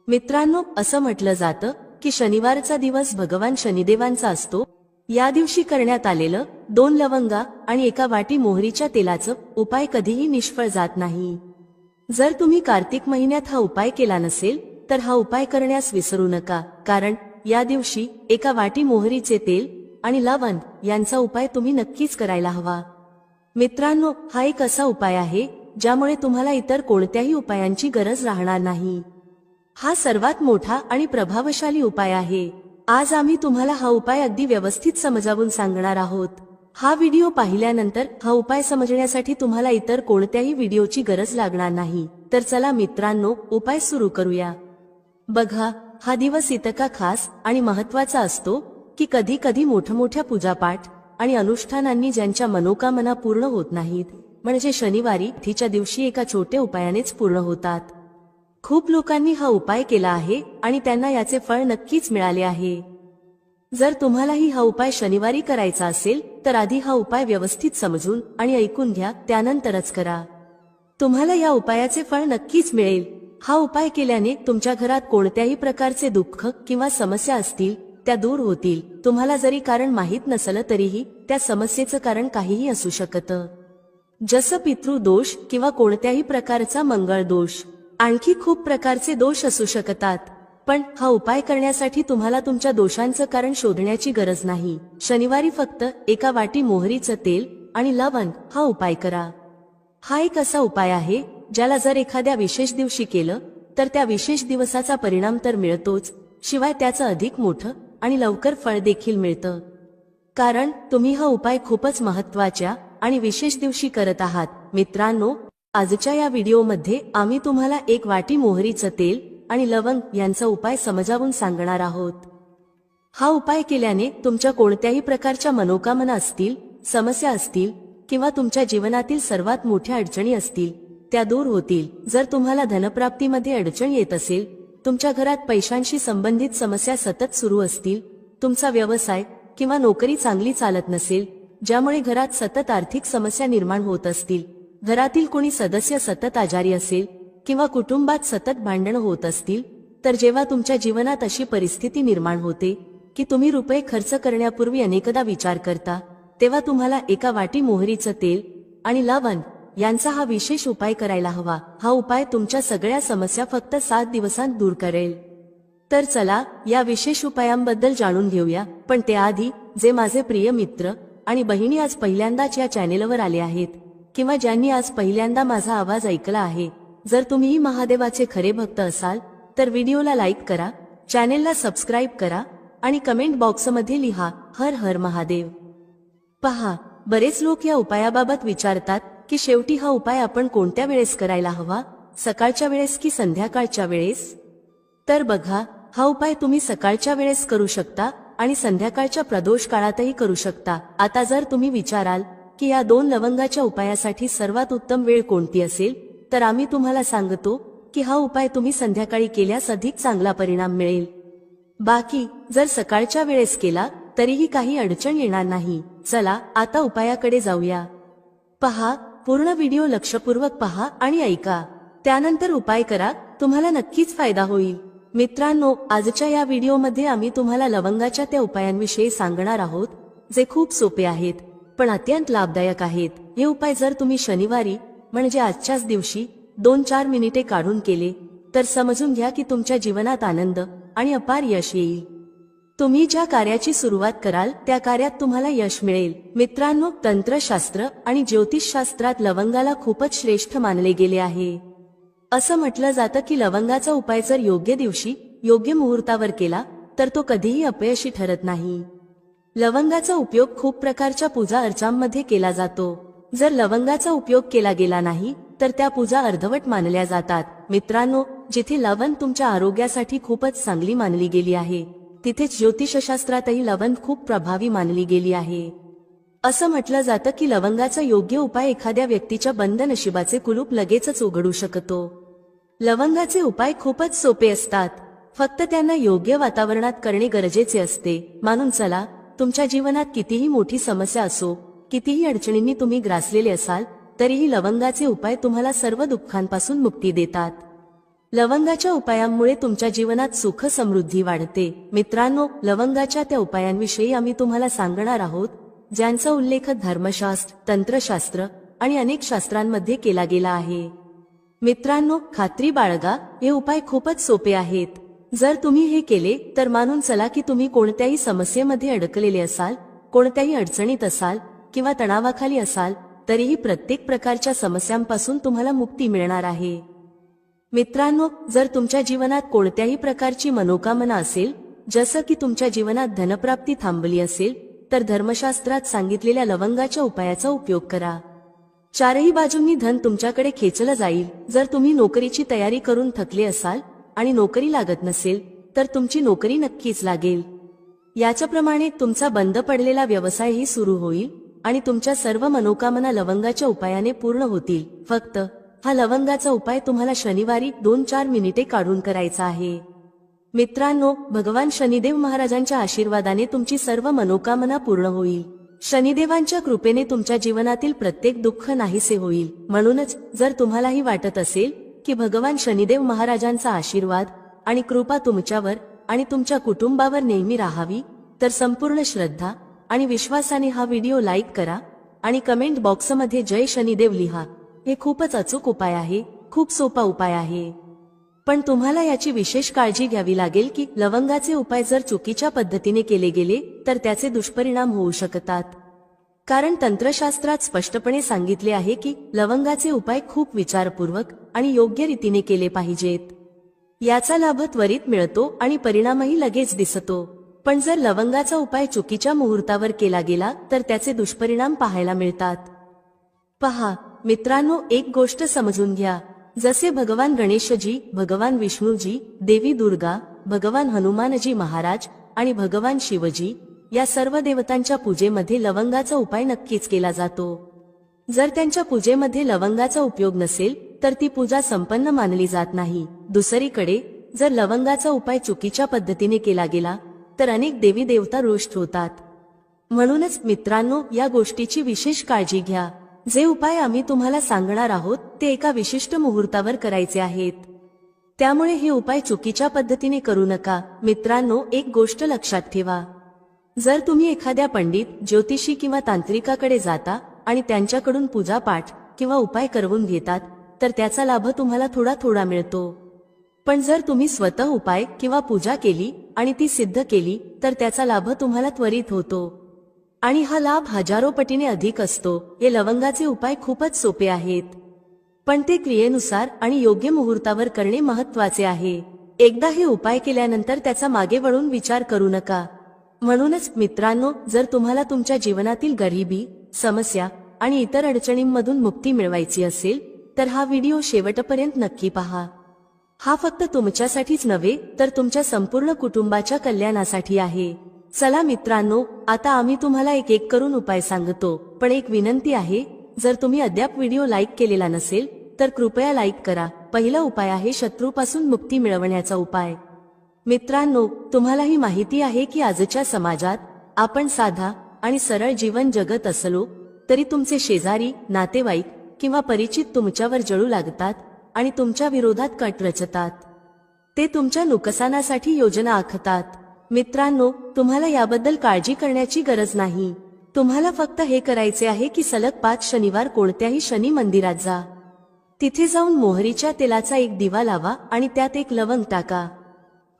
मित्रांनो, असं म्हटलं जातं की शनिवारचा दिवस भगवान शनिदेवांचा असतो. या दिवशी करण्यात आलेलं 2 लवंगा आणि 1 वाटी मोहरीच्या तेलाचं उपाय कधीही निष्फळ जात नाही. जर तुम्ही कार्तिक महिन्यात हा उपाय केला नसेल तर हा उपाय करण्यास विसरू नका, कारण या दिवशी 1 वाटी मोहरीचे तेल आणि लवंग यांचा उपाय तुम्ही नक्कीच करायला हवा. मित्रांनो, हा एक असा उपाय आहे ज्यामुळे तुम्हाला इतर कोणत्याही उपायांची गरज राहणार नाही. हा सर्वात मोठा आणि प्रभावशाली उपाय आहे. आज आम्ही तुम्हाला हा उपाय अगदी व्यवस्थित समजावून सांगणार आहोत. हा व्हिडिओ पाहिल्यानंतर हा उपाय समजण्यासाठी तुम्हाला इतर कोणत्याही व्हिडिओची गरज लागणार नाही. तर चला मित्रांनो, उपाय सुरू करूया. बघा, हा दिवस इतका खास आणि महत्त्वाचा असतो की कधी कधी मोठमोठ्या पूजापाठ आणि अनुष्ठानांनी ज्यांच्या मनोकामना पूर्ण होत नाहीत, म्हणजे शनिवारी तिच्या दिवशी एका छोट्या उपायानेच पूर्ण होतात. खूप लोकांनी हा उपाय केला आहे आणि त्यांना याचे फळ नक्कीच मिळाले आहे. जर तुम्हालाही हा उपाय शनिवारी करायचा असेल तर आधी हा उपाय व्यवस्थित समजून आणि ऐकून घ्या, त्यानंतरच करा. तुम्हाला या उपायाचे फळ नक्कीच मिळेल. हा उपाय केल्याने तुमच्या घरात कोणत्याही प्रकारचे दुःख किंवा समस्या असतील त्या दूर होतील. तुम्हाला जरी कारण माहीत नसलं तरीही त्या समस्येचं कारण काहीही असू शकतं, जसं पितृदोष किंवा कोणत्याही प्रकारचा मंगळ दोष. आणखी खूप प्रकारचे दोष असू शकतात. पण हा उपाय करण्यासाठी तुम्हाला तुमच्या दोषांचं कारण शोधण्याची गरज नाही. शनिवारी फक्त 1 वाटी मोहरीचं तेल आणि लवंग हा उपाय करा. हा एक असा उपाय आहे ज्याला जर एखाद्या विशेष दिवशी केलं तर त्या विशेष दिवसाचा परिणाम तर मिळतोच, शिवाय त्याचं अधिक मोठं आणि लवकर फळ देखील मिळतं. कारण तुम्ही हा उपाय खूपच महत्त्वाच्या आणि विशेष दिवशी करत आहात. मित्रांनो, आजच्या या व्हिडिओमध्ये आम्ही तुम्हाला 1 वाटी मोहरीचं तेल आणि लवंग यांचा उपाय समजावून सांगणार आहोत. हा उपाय केल्याने तुमच्या कोणत्याही प्रकारच्या मनोकामना असतील, समस्या असतील किंवा तुमच्या जीवनातील सर्वात मोठ्या अडचणी असतील त्या दूर होतील. जर तुम्हाला धनप्राप्तीमध्ये अडचण येत असेल, तुमच्या घरात पैशांशी संबंधित समस्या सतत सुरू असतील, तुमचा व्यवसाय किंवा नोकरी चांगली चालत नसेल, ज्यामुळे घरात सतत आर्थिक समस्या निर्माण होत असतील, घरातील कोणी सदस्य सतत आजारी असेल किंवा कुटुंबात सतत भांडणं होत असतील, तर जेव्हा तुमच्या जीवनात अशी परिस्थिती निर्माण होते की तुम्ही रुपये खर्च करण्यापूर्वी अनेकदा विचार करता, तेव्हा तुम्हाला 1 वाटी मोहरीचं तेल आणि लवंग यांचा हा विशेष उपाय करायला हवा. हा उपाय तुमच्या सगळ्या समस्या फक्त 7 दिवसांत दूर करेल. तर चला या विशेष उपायांबद्दल जाणून घेऊया. पण त्याआधी जे माझे प्रिय मित्र आणि बहिणी आज पहिल्यांदाच या चॅनेलवर आले आहेत किंवा ज्यांनी आज पहिल्यांदा माझा आवाज ऐकला आहे, जर तुम्हीही महादेवाचे खरे भक्त असाल तर व्हिडिओला लाईक करा, चॅनेलला सबस्क्राईब करा आणि कमेंट बॉक्समध्ये लिहा हर हर महादेव. पहा, बरेच लोक या उपायाबाबत विचारतात की शेवटी हा उपाय आपण कोणत्या वेळेस करायला हवा, सकाळच्या वेळेस की संध्याकाळच्या वेळेस? तर बघा, हा उपाय तुम्ही सकाळच्या वेळेस करू शकता आणि संध्याकाळच्या प्रदोष काळातही करू शकता. आता जर तुम्ही विचाराल की या 2 लवंगाच्या उपायासाठी सर्वात उत्तम वेळ कोणती असेल, तर आम्ही तुम्हाला सांगतो की हा उपाय तुम्ही संध्याकाळी केल्यास अधिक चांगला परिणाम मिळेल. बाकी जर सकाळच्या वेळेस केला तरीही काही अडचण येणार नाही. चला आता उपायाकडे जाऊया. पहा, पूर्ण व्हिडिओ लक्षपूर्वक पहा आणि ऐका, त्यानंतर उपाय करा, तुम्हाला नक्कीच फायदा होईल. मित्रांनो, आजच्या या व्हिडिओमध्ये आम्ही तुम्हाला लवंगाच्या त्या उपायांविषयी सांगणार आहोत जे खूप सोपे आहेत पण अत्यंत लाभदायक आहेत. हे उपाय जर तुम्ही शनिवारी म्हणजे आजच्याच दिवशी 2-4 मिनिटे काढून केले तर समजून घ्या की तुमच्या जीवनात आनंद आणि अपार यश येईल. तुम्ही ज्या कार्याची सुरुवात कराल त्या कार्यात तुम्हाला यश मिळेल. मित्रांनो, तंत्रशास्त्र आणि ज्योतिषशास्त्रात लवंगाला खूपच श्रेष्ठ मानले गेले आहे. असं म्हटलं जातं की लवंगाचा उपाय जर योग्य दिवशी योग्य मुहूर्तावर केला तर तो कधीही अपयशी ठरत नाही. लवंगाचा उपयोग खूप प्रकारच्या पूजा अर्चांमध्ये केला जातो. जर लवंगाचा उपयोग केला गेला नाही तर त्या पूजा अर्धवट मानल्या जातात. मित्रांनो, जिथे लवंग तुमच्या आरोग्यासाठी खूपच चांगली मानली गेली आहे, तिथेच ज्योतिषशास्त्रातही लवंग खूप प्रभावी मानली गेली आहे. असं म्हटलं जातं की लवंगाचा योग्य उपाय एखाद्या व्यक्तीच्या बंद नशिबाचे कुलूप लगेचच उघडू शकतो. लवंगाचे उपाय खूपच सोपे असतात, फक्त त्यांना योग्य वातावरणात करणे गरजेचे असते. मानून चला, तुमच्या जीवनात कितीही मोठी समस्या असो, कितीही अडचणींनी तुम्ही ग्रासलेले असाल, तरीही लवंगाचे उपाय तुम्हाला सर्व दुःखांपासून मुक्ती देतात. लवंगाच्या उपायांमुळे तुमच्या जीवनात सुख समृद्धी वाढते। मित्रांनो, लवंगाच्या त्या उपायांविषयी आम्ही तुम्हाला सांगणार आहोत ज्यांचा उल्लेख धर्मशास्त्र, तंत्रशास्त्र आणि अनेक शास्त्रांमध्ये केला गेला आहे। मित्रांनो, खात्री बाळगा, हे उपाय खूपच सोपे आहेत। जर तुम्ही हे केले तर मानून चला की तुम्ही कोणत्याही समस्येमध्ये अडकलेले असाल, कोणत्याही अडचणीत असाल किंवा तणावाखाली असाल, तरीही प्रत्येक प्रकारच्या समस्यांपासून तुम्हाला मुक्ती मिळणार आहे। मित्रांनो, जर तुमच्या जीवनात कोणत्याही प्रकारची मनोकामना असेल, जसं की तुमच्या जीवनात धनप्राप्ती थांबली असेल, तर धर्मशास्त्रात सांगितलेल्या लवंगाच्या उपायाचा उपयोग करा। चारही बाजूंनी धन तुमच्याकडे खेचलं जाईल। जर तुम्ही नोकरीची तयारी करून थकले असाल आणि नोकरी लागत नसेल, तर तुमची नोकरी नक्कीच लागेल। याच्याप्रमाणे तुमचा बंद पडलेला व्यवसायही सुरू होईल आणि तुमच्या सर्व मनोकामना लवंगाच्या उपायाने पूर्ण होतील। फक्त हा लवंगाचा उपाय तुम्हाला शनिवारी 2-4 मिनिटे काढून करायचा आहे। मित्रांनो, भगवान शनिदेव महाराजांच्या आशीर्वादाने तुमची सर्व मनोकामना पूर्ण होईल। शनिदेवांच्या कृपेने तुमच्या जीवनातील प्रत्येक दुःख नाहीसे होईल। म्हणूनच जर तुम्हालाही वाटत असेल की भगवान शनिदेव महाराजांचा आशीर्वाद आणि कृपा तुमच्यावर आणि तुमच्या कुटुंबावर नेहमी राहावी, तर संपूर्ण श्रद्धा आणि विश्वासाने हा व्हिडिओ लाईक करा आणि कमेंट बॉक्समध्ये जय शनिदेव लिहा। हे खूपच अचूक उपाय आहे, खूप सोपा उपाय आहे, पण तुम्हाला याची विशेष काळजी घ्यावी लागेल की लवंगाचे उपाय जर चुकीच्या पद्धतीने केले गेले तर त्याचे दुष्परिणाम होऊ शकतात। कारण तंत्रशास्त्रात स्पष्टपणे सांगितले आहे की लवंगाचे उपाय खूप विचारपूर्वक आणि योग्य रीतीने केले पाहिजेत। याचा लाभ त्वरित मिळतो आणि परिणामही लगेच दिसतो। पण जर लवंगाचा उपाय चुकीच्या मुहूर्तावर केला गेला तर त्याचे दुष्परिणाम पाहायला मिळतात। पहा मित्रांनो, एक गोष्ट समजून घ्या, जसे भगवान गणेशजी, भगवान विष्णूजी, देवी दुर्गा, भगवान हनुमानजी महाराज आणि भगवान शिवजी या सर्व देवतांच्या पूजेमध्ये लवंगाचा उपाय नक्कीच केला जातो। जर त्यांच्या पूजेमध्ये लवंगाचा उपयोग नसेल तर ती पूजा संपन्न मानली जात नाही। दुसरीकडे जर लवंगाचा उपाय चुकीच्या पद्धतीने केला गेला तर अनेक देवी देवता रुष्ट होतात। म्हणूनच मित्रांनो, या गोष्टीची विशेष काळजी घ्या। जे उपाय आम्ही तुम्हाला सांगणार आहोत ते एका विशिष्ट मुहूर्तावर करायचे आहेत, त्यामुळे हे उपाय चुकीच्या पद्धतीने करू नका। मित्रांनो, एक गोष्ट लक्षात ठेवा, जर तुम्ही एखाद्या पंडित, ज्योतिषी किंवा तांत्रिकाकडे जाता आणि त्यांच्याकडून पूजा पाठ किंवा उपाय करवून घेतात तर त्याचा लाभ तुम्हाला थोडा थोडा मिळतो। पण जर तुम्ही स्वतः उपाय किंवा पूजा केली आणि ती सिद्ध केली तर त्याचा लाभ तुम्हाला त्वरित होतो आणि हा लाभ हजारो पटीने अधिक असतो। हे लवंगाचे उपाय खूपच सोपे आहेत, पण ते क्रियेनुसार आणि योग्य मुहूर्तावर करणे महत्त्वाचे आहे। एकदा हे उपाय केल्यानंतर त्याचा मागे वळून विचार करू नका। म्हणूनच मित्रांनो, जर तुम्हाला तुमच्या जीवनातील गरिबी, समस्या आणि इतर अडचणींमधून मुक्ती मिळवायची असेल तर हा व्हिडिओ शेवटपर्यंत नक्की पहा। हा फक्त तुमच्यासाठीच नव्हे तर तुमच्या संपूर्ण कुटुंबाच्या कल्याणासाठी आहे। चला मित्रांनो, आता आम्ही तुम्हाला एक एक करून उपाय सांगतो, पण एक विनंती आहे, जर तुम्ही अद्याप व्हिडिओ लाईक केलेला नसेल तर कृपया लाईक करा। पहिला उपाय आहे शत्रूपासून मुक्ती मिळवण्याचा उपाय। मित्रांनो, तुम्हालाही माहिती आहे की आजच्या समाजात आपण साधा आणि सरळ जीवन जगत असलो तरी तुमचे शेजारी, नातेवाईक किंवा परिचित तुमच्यावर जळू लागतात आणि तुमच्या विरोधात कट रचतात। ते तुमच्या नुकसानासाठी योजना आखतात। मित्रांनो, तुम्हाला याबद्दल काळजी करण्याची गरज नाही। तुम्हाला फक्त हे करायचे आहे की सलग 5 शनिवार कोणत्याही शनी मंदिरात जा, तिथे जाऊन मोहरीच्या तेलाचा एक दिवा लावा आणि त्यात एक लवंग टाका।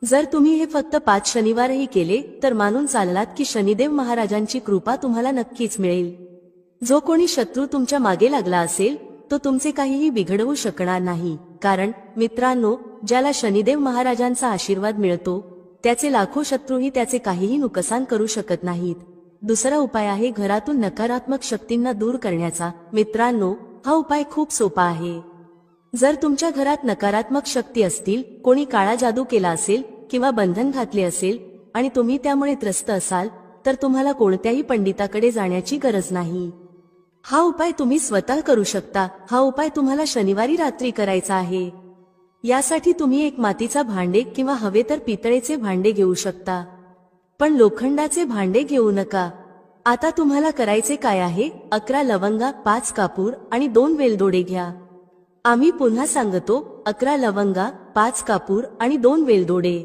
जर तुम्ही हे फक्त 5 शनिवारही केले तर मानून चाललात की शनिदेव महाराजांची कृपा तुम्हाला नक्कीच मिळेल। जो कोणी शत्रू तुमच्या मागे लागला असेल तो तुमचे काहीही बिघडवू शकणार नाही, कारण मित्रांनो, ज्याला शनिदेव महाराजांचा आशीर्वाद मिळतो त्याचे लाखो शत्रूही त्याचे काहीही नुकसान करू शकत नाहीत। दुसरा उपाय आहे घरातून नकारात्मक शक्तींना दूर करण्याचा। मित्रांनो, हा उपाय खूप सोपा आहे। जर तुमच्या घरात नकारात्मक शक्ती असतील, कोणी काळा जादू केला असेल किंवा बंधन घातले असेल आणि तुम्ही त्यामुळे त्रस्त असाल तर तुम्हाला कोणत्याही पंडिताकडे जाण्याची गरज नाही। हा उपाय तुम्ही स्वतः करू शकता। हा उपाय तुम्हाला शनिवारी रात्री करायचा आहे। यासाठी तुम्ही एक मातीचा भांडे किंवा हवे तर पितळेचे भांडे घेऊ शकता, पण लोखंडाचे भांडे घेऊ नका। आता तुम्हाला करायचे काय आहे, 11 लवंगा, 5 कापूर आणि 2 वेलदोडे घ्या। आम्ही पुन्हा सांगतो, 11 लवंगा, 5 कापूर आणि 2 वेलदोडे.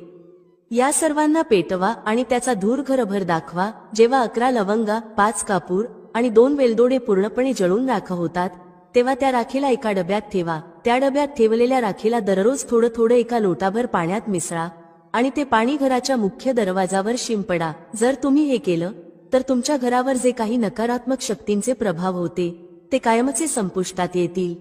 या सर्वांना पेटवा आणि त्याचा धूर घरभर दाखवा. जेव्हा 11 लवंगा, 5 कापूर आणि 2 वेलदोडे पूर्णपणे जळून राख होतात, तेव्हा त्या राखेला एका डब्यात ठेवा. त्या डब्यात ठेवलेल्या राखेला दररोज थोडं थोडं एका लोटाभर पाण्यात मिसळा आणि ते पाणी घराच्या मुख्य दरवाजावर शिंपडा. जर तुम्ही हे केलं तर तुमच्या घरावर जे काही नकारात्मक शक्तींचे प्रभाव होते ते कायमचे संपुष्टात येतील.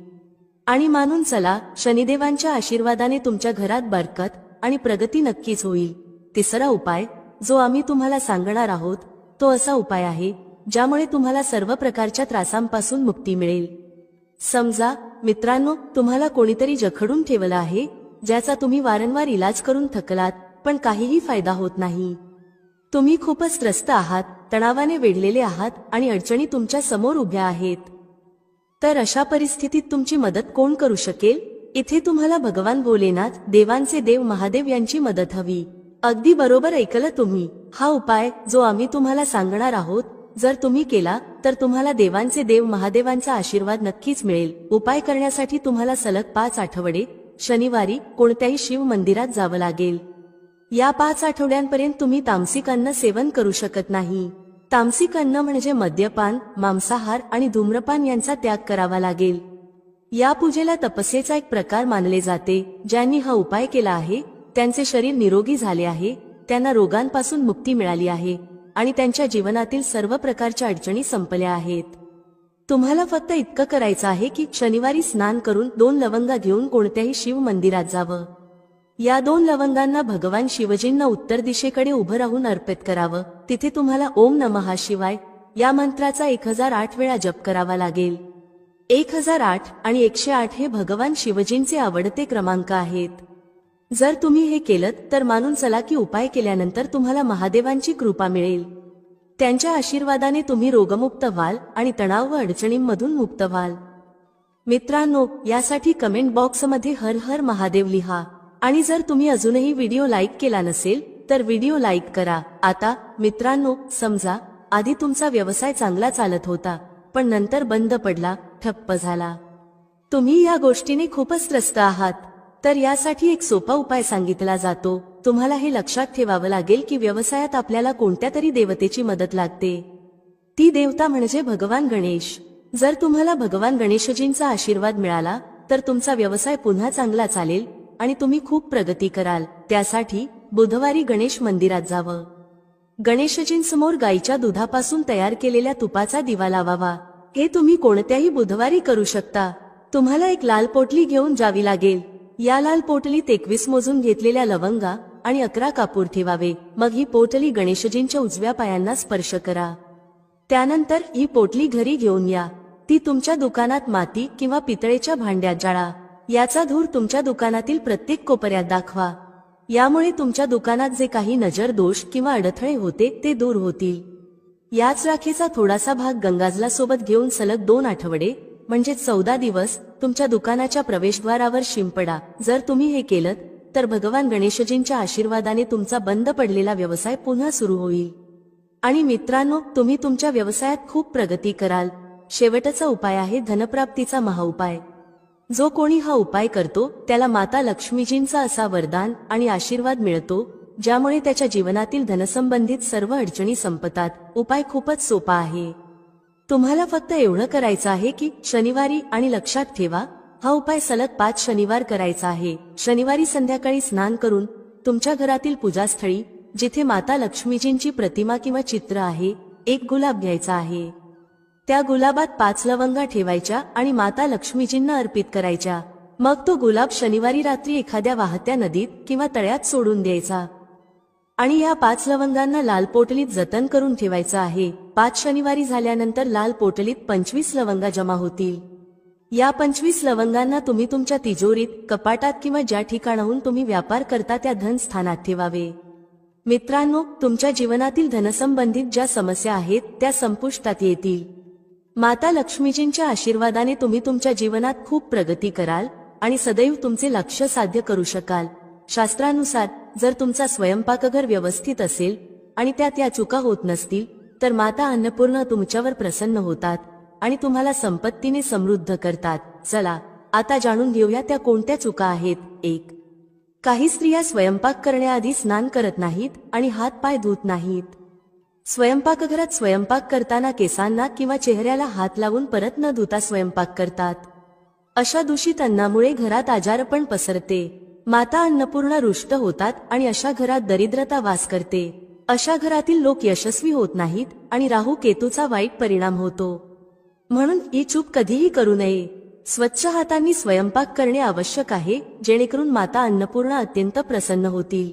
आणि मानून चला, शनिदेवांच्या आशीर्वादाने तुमच्या घरात बरकत आणि प्रगती नक्कीच होईल. तिसरा उपाय जो आम्ही तुम्हाला सांगणार आहोत तो असा उपाय आहे ज्यामुळे तुम्हाला सर्व प्रकारच्या त्रासांपासून मुक्ती मिळेल. समजा मित्रांनो, तुम्हाला कोणीतरी जखडून ठेवलं आहे, ज्याचा तुम्ही वारंवार इलाज करून थकलात पण काहीही फायदा होत नाही. तुम्ही खूपच त्रस्त आहात, तणावाने वेढलेले आहात आणि अडचणी तुमच्या समोर उभ्या आहेत. तर अशा परिस्थितीत तुमची मदत कोण करू शकेल? इथे तुम्हाला भगवान भोलेनाथ, देवांचे देव महादेव यांची मदत हवी. अगदी बरोबर ऐकलं तुम्ही. हा उपाय जो आम्ही तुम्हाला सांगणार आहोत जर तुम्ही केला तर तुम्हाला देवांचे देव महादेवांचा आशीर्वाद नक्कीच मिळेल. उपाय करण्यासाठी तुम्हाला सलग 5 आठवडे शनिवारी कोणत्याही शिव मंदिरात जावं लागेल. या 5 आठवड्यांपर्यंत तुम्ही तामसिक अन्न सेवन करू शकत नाही. तामसिक अन्न म्हणजे मद्यपान, मांसाहार आणि धूम्रपान यांचा त्याग करावा लागेल. या पूजेला तपस्येचा एक प्रकार मानले जाते. ज्यांनी हा उपाय केला आहे त्यांचे शरीर निरोगी झाले आहे, त्यांना रोगांपासून मुक्ती मिळाली आहे आणि त्यांच्या जीवनातील सर्व प्रकारच्या अडचणी संपल्या आहेत. तुम्हाला फक्त इतकं करायचं आहे की शनिवारी स्नान करून 2 लवंगा घेऊन कोणत्याही शिव मंदिरात जावं. या 2 लवंगांना भगवान शिवजींना उत्तर दिशेकडे उभं राहून अर्पित करावं. तिथे तुम्हाला ओम नमः शिवाय या मंत्राचा 1008 वेळा जप करावा लागेल. 1008 आणि 108 हे भगवान शिवजींचे आवडते क्रमांक आहेत. जर तुम्ही हे केलं तर मानून चला की उपाय केल्यानंतर तुम्हाला महादेवांची कृपा मिळेल. त्यांच्या आशीर्वादाने तुम्ही रोगमुक्त व्हाल आणि तणाव व अडचणींमधून मुक्त व्हाल. मित्रांनो, यासाठी कमेंट बॉक्समध्ये हर हर महादेव लिहा आणि जर तुम्ही अजूनही व्हिडिओ लाईक केला नसेल तर व्हिडिओ लाईक करा. आता मित्रांनो, समजा आधी तुमचा व्यवसाय चांगला चालत होता पण नंतर बंद पडला, ठप्प झाला. तुम्ही या गोष्टीने खूपच त्रस्त आहात. तर यासाठी एक सोपा उपाय सांगितला जातो. तुम्हाला हे लक्षात ठेवावं लागेल की व्यवसायात आपल्याला कोणत्या तरी देवतेची मदत लागते. ती देवता म्हणजे भगवान गणेश. जर तुम्हाला भगवान गणेशजींचा आशीर्वाद मिळाला तर तुमचा व्यवसाय पुन्हा चांगला चालेल आणि तुम्ही खूप प्रगती कराल. त्यासाठी बुधवारी गणेश मंदिरात जावं. गणेशजींसमोर गाईच्या दुधापासून तयार केलेल्या तुपाचा दिवा लावावा. हे तुम्ही कोणत्याही बुधवारी करू शकता. तुम्हाला एक लाल पोटली घेऊन जावी लागेल. या लाल पोटलीत 21 मोजून घेतलेल्या लवंगा आणि 11 कापूर ठेवावे. मग ही पोटली गणेशजींच्या उजव्या पायांना स्पर्श करा. त्यानंतर ही पोटली घरी घेऊन या. ती तुमच्या दुकानात माती किंवा पितळेच्या भांड्यात जाळा. याचा धूर तुमच्या दुकानातील प्रत्येक कोपऱ्यात दाखवा. यामुळे तुमच्या दुकानात जे काही नजर दोष किंवा अडथळे होते ते दूर होतील. याच राखेचा थोडासा भाग गंगाजला सोबत घेऊन सलग 2 आठवडे म्हणजे 14 दिवस तुमच्या दुकानाच्या प्रवेशद्वारावर शिंपडा. जर तुम्ही हे केलं तर भगवान गणेशजींच्या आशीर्वादाने तुमचा बंद पडलेला व्यवसाय पुन्हा सुरू होईल. आणि मित्रांनो, तुम्ही तुमच्या व्यवसायात खूप प्रगती कराल. शेवटचा उपाय आहे धनप्राप्तीचा महाउपाय. जो कोणी हा उपाय करतो त्याला माता लक्ष्मीजींचा असा वरदान आणि आशीर्वाद मिळतो ज्यामुळे त्याच्या जीवनातील धनसंबंधित सर्व अडचणी संपतात. उपाय खूपच सोपा आहे. तुम्हाला फक्त एवढं करायचं आहे की शनिवारी, आणि लक्षात ठेवा हा उपाय सलग 5 शनिवार करायचा आहे. शनिवारी संध्याकाळी स्नान करून तुमच्या घरातील पूजास्थळी जिथे माता लक्ष्मीजींची प्रतिमा किंवा चित्र आहे, एक गुलाब घ्यायचा आहे. त्या गुलाबात 5 लवंगा ठेवायच्या आणि माता लक्ष्मीजींना अर्पित करायच्या. मग तो गुलाब शनिवारी रात्री एखाद्या वाहत्या नदीत किंवा तळ्यात सोडून द्यायचा. आणि या 5 लवंगांना लाल पोटलीत जतन करून ठेवायचं आहे. 5 शनिवारी झाल्यानंतर लाल पोटलीत 25 लवंगा जमा होतील. या 25 लवंगांना तुम्ही तुमच्या तिजोरीत, कपाटात किंवा ज्या ठिकाणाहून तुम्ही व्यापार करता त्या धनस्थानात ठेवावे. मित्रांनो, तुमच्या जीवनातील धनसंबंधित ज्या समस्या आहेत त्या संपुष्टात येतील. माता लक्ष्मीजींच्या आशीर्वादाने तुम्ही तुमच्या जीवनात खूप प्रगती कराल आणि सदैव तुमचे लक्ष्य साध्य करू शकाल. शास्त्रानुसार जर तुमचा स्वयंपाकघर व्यवस्थित असेल आणि त्यात या चुका होत नसतील तर माता अन्नपूर्णा तुमच्यावर प्रसन्न होतात आणि तुम्हाला संपत्तीने समृद्ध करतात. चला आता जाणून घेऊया त्या कोणत्या चुका आहेत. 1. काही स्त्रिया स्वयंपाक करण्याआधी स्नान करत नाहीत आणि हात पाय धुत नाहीत. स्वयंपाकघरात स्वयंपाक करताना केसांना किंवा चेहऱ्याला हात लावून परत न धुता स्वयंपाक करतात. अशा दूषित अन्नामुळे घरात आजारपण पसरते. माता अन्नपूर्णा रुष्ट होतात आणि अशा घरात दरिद्रता वास करते. अशा घरातील लोक यशस्वी होत नाहीत आणि राहू केतूचा वाईट परिणाम होतो. म्हणून ही चूक कधीही करू नये. स्वच्छ हातांनी स्वयंपाक करणे आवश्यक आहे, जेणेकरून माता अन्नपूर्णा अत्यंत प्रसन्न होतील.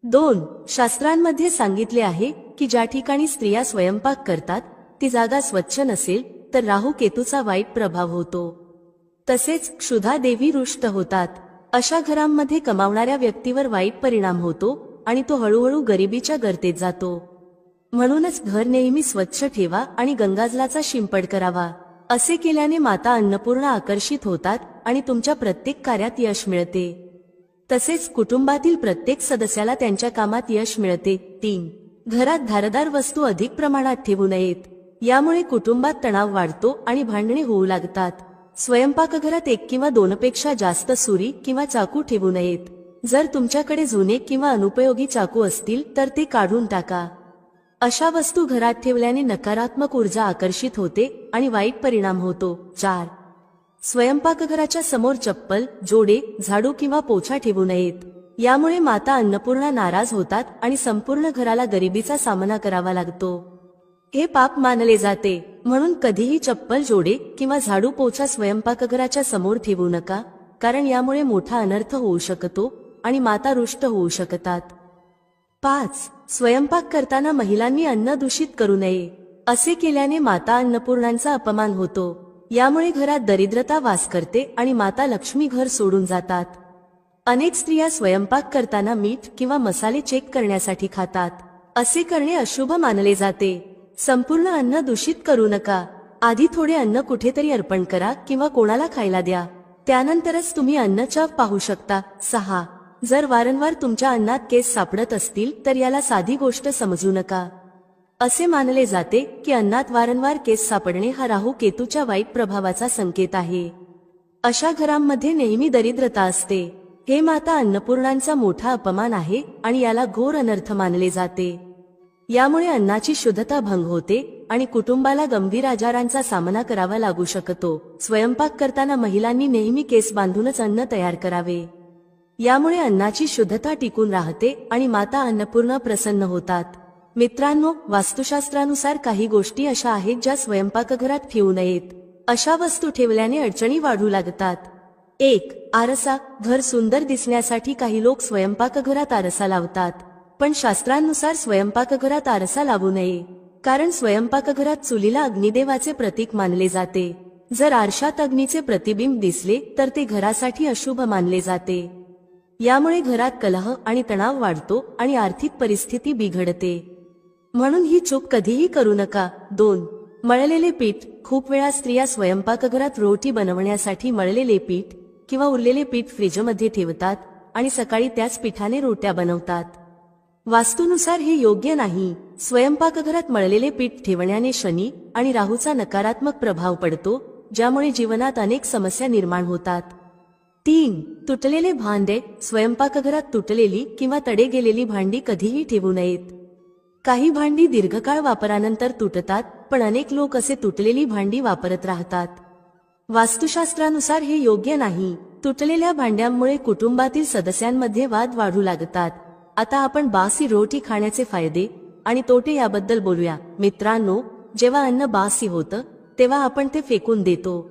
2. शास्त्रांमध्ये सांगितले आहे की ज्या ठिकाणी स्त्रिया स्वयंपाक करतात ती जागा स्वच्छ नसेल तर राहू केतूचा वाईट प्रभाव होतो. तसेच क्षुधा देवी रुष्ट होतात. अशा घरांमध्ये कमावणाऱ्या व्यक्तीवर वाईट परिणाम होतो आणि तो हळूहळू गरिबीच्या गर्तेत जातो. म्हणूनच घर नेहमी स्वच्छ ठेवा आणि गंगाजलाचा शिंपड करावा. असे केल्याने माता अन्नपूर्णा आकर्षित होतात आणि तुमच्या प्रत्येक कार्यात यश मिळते. तसेच कुटुंबातील प्रत्येक सदस्याला त्यांच्या कामात यश मिळते. 3. घरात धारदार वस्तू अधिक प्रमाणात ठेवू नयेत. यामुळे कुटुंबात तणाव वाढतो आणि भांडणे होऊ लागतात. स्वयंपाकघरात 1 किंवा 2 पेक्षा जास्त सुरी किंवा चाकू ठेवू नयेत. जर तुमच्याकडे जुने किंवा अनुपयोगी चाकू असतील तर ते काढून टाका. अशा वस्तू घरात ठेवल्याने नकारात्मक ऊर्जा आकर्षित होते आणि वाईट परिणाम होतो. 4. स्वयंपाकघराच्या समोर चप्पल, जोडे, झाडू किंवा पोछा ठेवू नयेत. यामुळे माता अन्नपूर्णा नाराज होतात आणि संपूर्ण घराला गरिबीचा सामना करावा लागतो. हे पाप मानले जाते. म्हणून कधीही चप्पल, जोडे किंवा झाडू, पोछा स्वयंपाकघराच्या समोर ठेवू नका, कारण यामुळे मोठा अनर्थ होऊ शकतो आणि माता रुष्ट होऊ शकतात. 5. स्वयंपाक करताना महिलांनी अन्न दूषित करू नये. असे केल्याने माता अन्नपूर्णांचा अपमान होतो. यामुळे घरात दरिद्रता वास करते आणि माता लक्ष्मी घर सोडून जातात. अनेक स्त्रिया स्वयंपाक करताना मीठ किंवा मसाले चेक करण्यासाठी खातात. असे करणे अशुभ मानले जाते. संपूर्ण अन्न दूषित करू नका. आधी थोडे अन्न कुठेतरी अर्पण करा किंवा कोणाला खायला द्या. त्यानंतरच तुम्ही अन्न चव पाहू शकता. 6. जर वारंवार तुमच्या अन्नात केस सापडत असतील तर याला साधी गोष्ट समजू नका. असे मानले जाते की अन्नात वारंवार केस सापडणे हा राहू केतूच्या वाईट प्रभावाचा संकेत आहे. अशा घरांमध्ये नेहमी दरिद्रता असते. हे माता अन्नपूर्णांचा मोठा अपमान आहे आणि याला घोर अनर्थ मानले जाते. यामुळे अन्नाची शुद्धता भंग होते आणि कुटुंबाला गंभीर आजारांचा सामना करावा लागू शकतो. स्वयंपाक करताना महिलांनी नेहमी केस बांधूनच अन्न तयार करावे. यामुळे अन्नाची शुद्धता टिकून राहते आणि माता अन्नपूर्णा प्रसन्न होतात. मित्रांनो, वास्तुशास्त्रानुसार काही गोष्टी अशा आहेत ज्या स्वयंपाकघरात ठेवू नयेत. अशा वस्तू ठेवल्याने अडचणी वाढू लागतात. 1. आरसा. घर सुंदर दिसण्यासाठी काही लोक स्वयंपाकघरात आरसा लावतात. पण शास्त्रांनुसार स्वयंपाकघरात आरसा लावू नये, कारण स्वयंपाकघरात चुलीला अग्निदेवाचे प्रतीक मानले जाते. जर आरशात अग्नीचे प्रतिबिंब दिसले तर ते घरासाठी अशुभ मानले जाते. यामुळे घरात कलह आणि तणाव वाढतो आणि आर्थिक परिस्थिती बिघडते. म्हणून ही चूक कधीही करू नका. 2. मळलेले पीठ. खूप वेळा स्त्रिया स्वयंपाकघरात रोटी बनवण्यासाठी मळलेले पीठ किंवा उरलेले पीठ फ्रीजमध्ये ठेवतात आणि सकाळी त्याच पिठाने रोट्या बनवतात. वास्तुनुसार हे योग्य नाही. स्वयंपाकघरात मळलेले पीठ ठेवण्याने शनी आणि राहूचा नकारात्मक प्रभाव पडतो, ज्यामुळे जीवनात अनेक समस्या निर्माण होतात. 3. तुटलेले भांडे. स्वयंपाकघरात तुटलेली किंवा तडे गेलेली भांडी कधीही ठेवू नयेत. काही भांडी दीर्घकाळ वापरानंतर तुटतात, पण अनेक लोक असे तुटलेली भांडी वापरत राहतात. वास्तुशास्त्रानुसार हे योग्य नाही. तुटलेल्या भांड्यांमुळे कुटुंबातील सदस्यांमध्ये वाद वाढू लागतात. आता आपण बासी रोटी खाण्याचे फायदे आणि तोटे याबद्दल बोलूया. मित्रांनो, जेव्हा अन्न बासी होतं तेव्हा आपण ते फेकून देतो.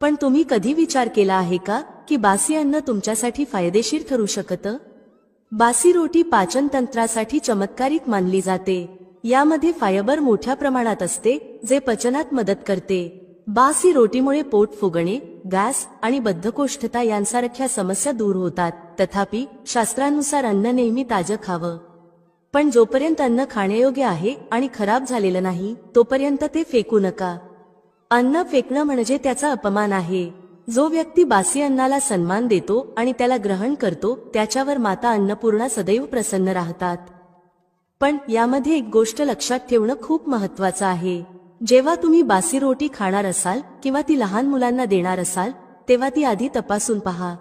पण तुम्ही कधी विचार केला आहे का की बासी अन्न तुमच्यासाठी फायदेशीर ठरू शकतं? बासी रोटी पाचन तंत्रासाठी चमत्कारिक मानली जाते. यामध्ये फायबर मोठ्या प्रमाणात असते, जे पचनात मदत करते. बासी रोटीमुळे पोट फुगणे, गॅस आणि बद्धकोष्ठता यांसारख्या समस्या दूर होतात. तथापि शास्त्रानुसार अन्न नेहमी ताजं खावं. पण जोपर्यंत अन्न खाण्यायोग्य आहे आणि खराब झालेलं नाही तोपर्यंत ते फेकू नका. अन्न फेकणं म्हणजे त्याचा अपमान आहे. जो व्यक्ती बासी अन्नाला सन्मान देतो आणि त्याला ग्रहण करतो त्याच्यावर माता अन्नपूर्णा सदैव प्रसन्न राहतात. पण यामध्ये एक गोष्ट लक्षात ठेवणं खूप महत्त्वाचं आहे. जेव्हा तुम्ही बासी रोटी खाणार असाल किंवा ती लहान मुलांना देणार असाल तेव्हा ती आधी तपासून पहा.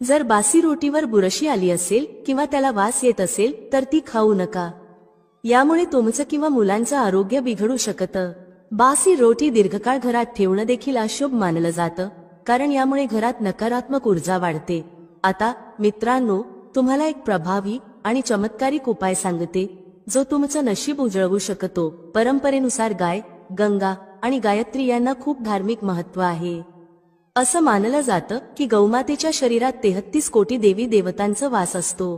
जर बासी रोटीवर बुरशी आली असेल किंवा त्याला वास येत असेल तर ती खाऊ नका. यामुळे तुमचं किंवा मुलांचं आरोग्य बिघडू शकतं. बासी रोटी दीर्घकाळ घरात ठेवणं देखील अशुभ मानलं जातं, कारण यामुळे घरात नकारात्मक ऊर्जा वाढते. आता मित्रांनो, तुम्हाला एक प्रभावी आणि चमत्कारिक उपाय सांगते जो तुमचं नशीब उजळवू शकतो. परंपरेनुसार गाय, गंगा आणि गायत्री यांना खूप धार्मिक महत्त्व आहे. असं मानलं जातं की गौमातेच्या शरीरात 33 कोटी देवी देवतांचा वास असतो.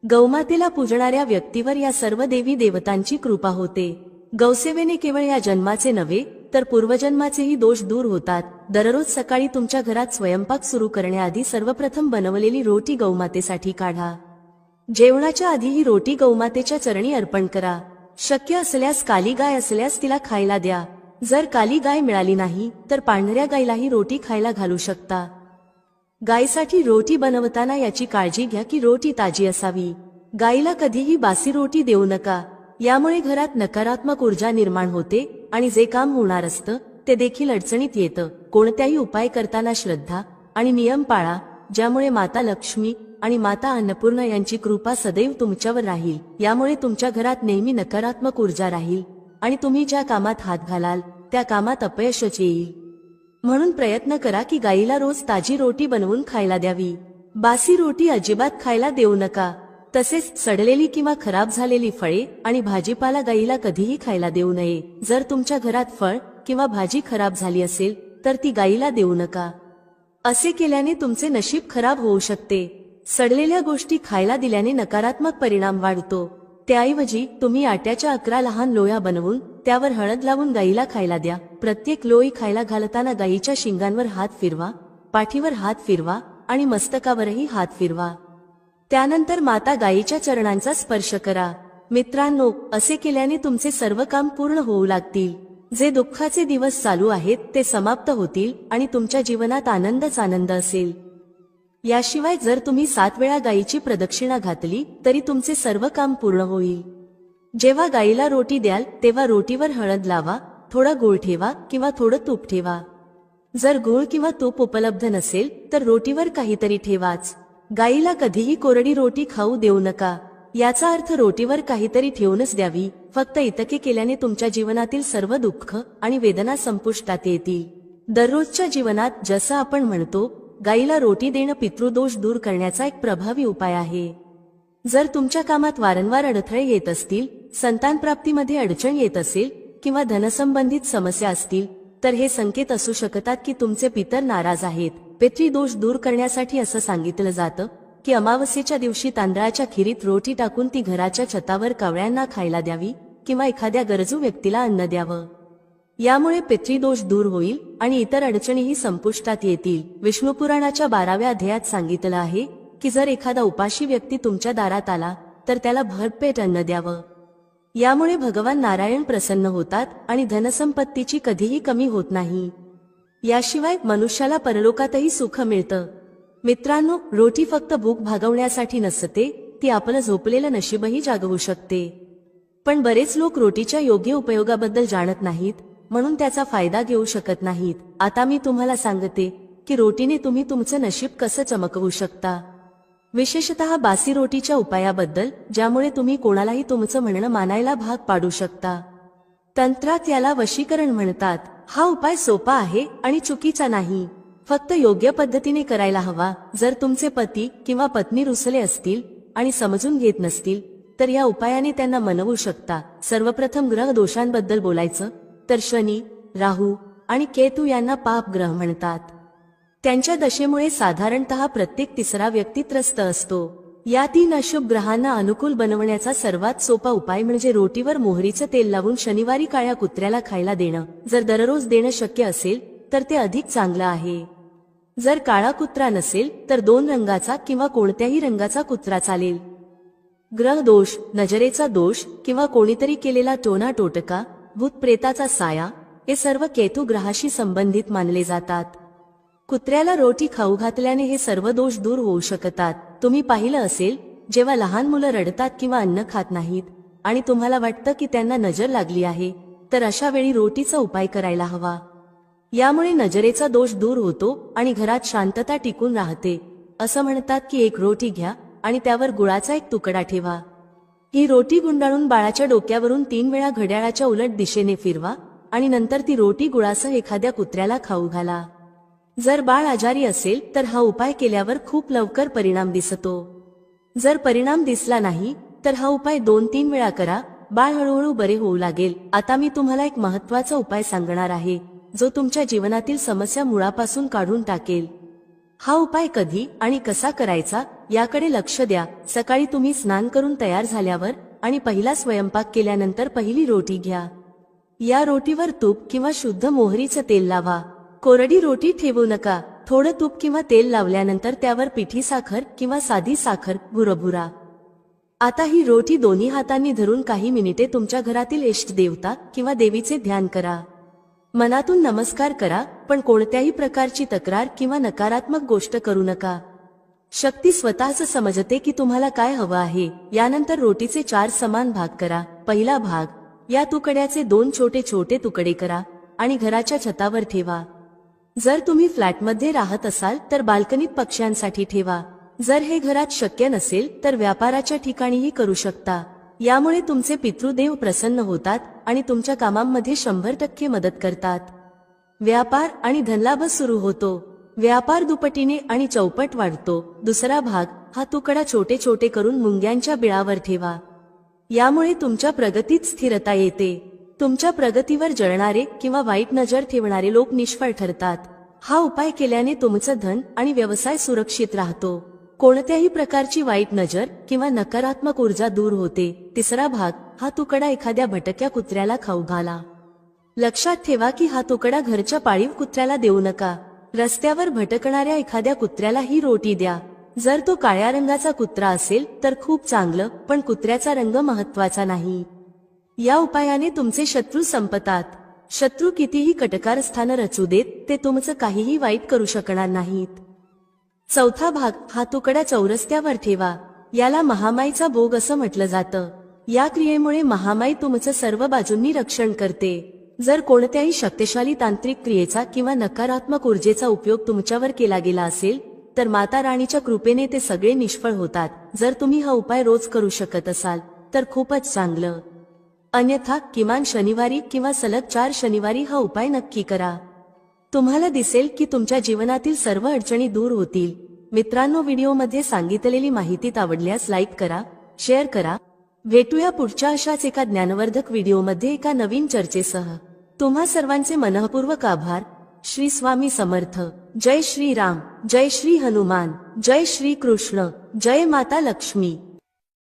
गौमातेला पूजणाऱ्या व्यक्तीवर या सर्व देवी देवतांची कृपा होते. गौसेवेने केवळ या जन्माचे नव्हे तर पूर्वजन्माचेही दोष दूर होतात. दररोज सकाळी तुमच्या घरात स्वयंपाक सुरू करण्याआधी सर्वप्रथम बनवलेली रोटी गौमातेसाठी काढा. जेवणाच्या आधी ही रोटी गौमातेच्या चरणी अर्पण करा. शक्य असल्यास काली गाय असल्यास तिला खायला द्या. जर काली गाय मिळाली नाही तर पांढऱ्या गायीलाही रोटी खायला घालू शकता. गायीसाठी रोटी बनवताना याची काळजी घ्या की रोटी ताजी असावी. गायीला कधीही बासी रोटी देऊ नका. यामुळे घरात नकारात्मक ऊर्जा निर्माण होते आणि जे काम होणार असतं ते देखील अडचणीत येतं. कोणत्याही उपाय करताना श्रद्धा आणि नियम पाळा, ज्यामुळे माता लक्ष्मी आणि माता अन्नपूर्णा यांची कृपा सदैव तुमच्यावर राहील. यामुळे तुमच्या घरात नेहमी नकारात्मक ऊर्जा राहील आणि तुम्ही ज्या कामात हात घालाल त्या कामात अपयशच येईल. म्हणून प्रयत्न करा की गायीला रोज ताजी रोटी बनवून खायला द्यावी. बासी रोटी अजिबात खायला देऊ नका. तसेच सडलेली किंवा खराब झालेली फळे आणि भाजीपाला गायीला कधीही खायला देऊ नये. जर तुमच्या घरात फळ किंवा भाजी खराब झाली असेल तर ती गायीला देऊ नका. असे केल्याने तुमचे नशीब खराब होऊ शकते. सडलेल्या गोष्टी खायला दिल्याने नकारात्मक परिणाम वाढतो. त्याऐवजी तुम्ही आट्याच्या 11 लहान लोया बनवून त्यावर हळद लावून गायीला खायला द्या. प्रत्येक लोई खायला घालताना गायीच्या शिंगांवर हात फिरवा, पाठीवर हात फिरवा आणि मस्तकावरही हात फिरवा. त्यानंतर माता गायीच्या चरणांचा स्पर्श करा. मित्रांनो, असे केल्याने तुमचे सर्व काम पूर्ण होऊ लागतील. जे दुःखाचे दिवस चालू आहेत ते समाप्त होतील आणि तुमच्या जीवनात आनंदच आनंद असेल. याशिवाय जर तुम्ही 7 वेळा गायीची प्रदक्षिणा घातली तरी तुमचे सर्व काम पूर्ण होईल. जेव्हा गायीला रोटी द्याल तेव्हा रोटीवर हळद लावा, थोडा गूळ ठेवा किंवा थोडं तूप ठेवा. जर गूळ किंवा तूप उपलब्ध नसेल तर रोटीवर काहीतरी ठेवाच. गायीला कधीही कोरडी रोटी खाऊ देऊ नका. याचा अर्थ रोटीवर काहीतरी ठेवूनच द्यावी. फक्त इतके केल्याने तुमच्या जीवनातील सर्व दुःख आणि वेदना संपुष्टात येतील. दररोजच्या जीवनात जसं आपण म्हणतो, गायीला रोटी देणं पितृदोष दूर करण्याचा एक प्रभावी उपाय आहे. जर तुमच्या कामात वारंवार अडथळे येत असतील, संतानप्राप्तीमध्ये अडचण येत असेल किंवा धनसंबंधित समस्या असतील तर हे संकेत असू शकतात की तुमचे पितर नाराज आहेत. पितृदोष दूर करण्यासाठी असं सांगितलं जातं की अमावस्येच्या दिवशी तांदळाच्या खिरीत रोटी टाकून ती घराच्या छतावर कावळ्यांना खायला द्यावी किंवा एखाद्या गरजू व्यक्तीला अन्न द्यावं. यामुळे पितृदोष दूर होईल आणि इतर अडचणीही संपुष्टात येतील. विष्णू पुराणाच्या 12व्या अध्यायात सांगितलं आहे की जर एखादा उपाशी व्यक्ती तुमच्या दारात आला तर त्याला भरपेट अन्न द्यावं. यामुळे भगवान नारायण प्रसन्न होतात आणि धनसंपत्तीची कधीही कमी होत नाही. याशिवाय मनुष्याला परलोकातही सुख मिळतं. मित्रांनो, रोटी फक्त भूक भागवण्यासाठी नसते, ती आपलं झोपलेलं नशीबही जागवू शकते. पण बरेच लोक रोटीच्या योग्य उपयोगाबद्दल जाणत नाहीत, म्हणून त्याचा फायदा घेऊ शकत नाहीत. आता मी तुम्हाला सांगते की रोटीने तुम्ही तुमचं नशीब कसं चमकवू शकता. विशेषतः बासी रोटीच्या उपायाबद्दल, ज्यामुळे तुम्ही कोणालाही तुमचं म्हणणं मानायला भाग पाडू शकता. तंत्रात याला वशीकरण म्हणतात. हा उपाय सोपा आहे आणि चुकीचा नाही. फक्त योग्य पद्धतीने करायला हवा. जर तुमचे पती किंवा पत्नी रुसले असतील आणि समजून घेत नसतील तर या उपायाने त्यांना मनवू शकता. सर्वप्रथम ग्रह दोषांबद्दल बोलायचं तर शनी, राहू आणि केतू यांना पाप ग्रह म्हणतात. त्यांच्या दशेमुळे साधारणतः प्रत्येक तिसरा व्यक्ती त्रस्त असतो. या 3 अशुभ ग्रहांना अनुकूल बनवण्याचा सर्वात सोपा उपाय म्हणजे रोटीवर मोहरीचं तेल लावून शनिवारी काळ्या कुत्र्याला खायला देणं. जर दररोज देणं शक्य असेल तर ते अधिक चांगलं आहे. जर काळा कुत्रा नसेल तर 2 रंगाचा किंवा कोणत्याही रंगाचा कुत्रा चालेल. ग्रह दोष, नजरेचा दोष किंवा कोणीतरी केलेला टोना टोटका, भूतप्रेताचा साया हे सर्व केतू ग्रहाशी संबंधित मानले जातात. कुत्र्याला रोटी खाऊ घातल्याने हे सर्व दोष दूर होऊ शकतात. तुम्ही पाहिलं असेल, जेव्हा लहान मुलं रडतात किंवा अन्न खात नाहीत आणि तुम्हाला वाटतं की त्यांना नजर लागली आहे तर अशा वेळी रोटीचा उपाय करायला हवा. यामुळे नजरेचा दोष दूर होतो आणि घरात शांतता टिकून राहते. असं म्हणतात की एक रोटी घ्या आणि त्यावर गुळाचा एक तुकडा ठेवा. ही रोटी गुंडाळून बाळाच्या डोक्यावरून 3 वेळा घड्याळाच्या उलट दिशेने फिरवा आणि नंतर ती रोटी गुळासह एखाद्या कुत्र्याला खाऊ घाला. जर बाळ आजारी असेल तर हा उपाय केल्यावर खूप लवकर परिणाम दिसतो. जर परिणाम दिसला नाही तर हा उपाय 2-3 वेळा करा. बाळ हळूहळू बरे होऊ लागेल. आता मी तुम्हाला एक महत्त्वाचा उपाय सांगणार आहे जो तुमच्या जीवनातील समस्या मुळापासून काढून टाकेल. हा उपाय कधी आणि कसा करायचा याकडे लक्ष द्या. सकाळी तुम्ही स्नान करून तयार झाल्यावर आणि पहिला स्वयंपाक केल्यानंतर पहिली रोटी घ्या. या रोटीवर तूप किंवा शुद्ध मोहरीचं तेल लावा. कोरडी रोटी ठेवू नका. थोडं तूप किंवा तेल लावल्यानंतर त्यावर पिठी साखर किंवा साधी साखर भुरभुरा. आता ही रोटी दोन्ही हातांनी धरून काही मिनिटे तुमच्या घरातील इष्ट देवता किंवा देवीचे ध्यान करा. मनातून नमस्कार करा, पण कोणत्याही प्रकारची तक्रार किंवा नकारात्मक गोष्ट करू नका. शक्ती स्वतःच समजते की तुम्हाला काय हवं आहे. यानंतर रोटीचे 4 समान भाग करा. पहिला भाग, या तुकड्याचे 2 छोटे छोटे तुकडे करा आणि घराच्या छतावर ठेवा. जर तुम्ही फ्लॅटमध्ये राहत असाल तर बाल्कनीत पक्ष्यांसाठी ठेवा. जर हे घरात शक्य नसेल तर व्यापाराच्या ठिकाणीही करू शकता. यामुळे तुमचे पितृदेव प्रसन्न होतात आणि तुमच्या कामांमध्ये 100% मदत करतात. व्यापार आणि धनलाभ सुरू होतो. व्यापार दुपटीने आणि चौपट वाढतो. दुसरा भाग, हा तुकडा छोटे छोटे करून मुंग्यांच्या बिळावर ठेवा. यामुळे तुमच्या प्रगतीत स्थिरता येते. तुमच्या प्रगतीवर जळणारे किंवा वाईट नजर ठेवणारे लोक निष्फळ ठरतात. हा उपाय केल्याने तुमचं धन आणि व्यवसाय सुरक्षित राहतो. कोणत्याही प्रकारची वाईट नजर किंवा नकारात्मक ऊर्जा दूर होते. तिसरा भाग, हा तुकडा एखाद्या भटक्या कुत्र्याला खाऊ घाला. लक्षात ठेवा की हा तुकडा घरच्या पाळीव कुत्र्याला देऊ नका. रस्त्यावर भटकणाऱ्या एखाद्या कुत्र्याला ही रोटी द्या. जर तो काळ्या रंगाचा कुत्रा असेल तर खूप चांगलं, पण कुत्र्याचा रंग महत्त्वाचा नाही. या उपायाने तुमचे शत्रू संपतात. शत्रू कितीही कटकारस्थानं रचू देत, ते तुमचं काहीही वाईट करू शकणार नाहीत. चौथा भाग, हा तुकडा चौरस्त्यावर ठेवा. याला महामाईचा भोग असं म्हटलं जातं. या क्रियेमुळे महामाई तुमचं सर्व बाजूंनी रक्षण करते. जर कोणत्याही शक्तिशाली तांत्रिक क्रियेचा किंवा नकारात्मक ऊर्जेचा उपयोग तुमच्यावर केला गेला असेल तर माता राणीच्या कृपेने ते सगळे निष्फळ होतात. जर तुम्ही हा उपाय रोज करू शकत असाल तर खूपच चांगलं. अन्यथा किमान शनिवारी किंवा सलग 4 शनिवारी हा उपाय नक्की करा. तुम्हाला दिसेल की तुमच्या जीवनातील सर्व अडचणी दूर होतील. मित्रांनो, व्हिडिओमध्ये सांगितलेली माहिती आवडल्यास लाईक करा, शेअर करा. भेटूया पुढच्या अशाच एका ज्ञानवर्धक व्हिडिओमध्ये एका नवीन चर्चेसह. तुम्हा सर्वांचे मनःपूर्वक आभार. श्री स्वामी समर्थ. जय श्री राम, जय श्री हनुमान, जय श्री कृष्ण, जय माता लक्ष्मी.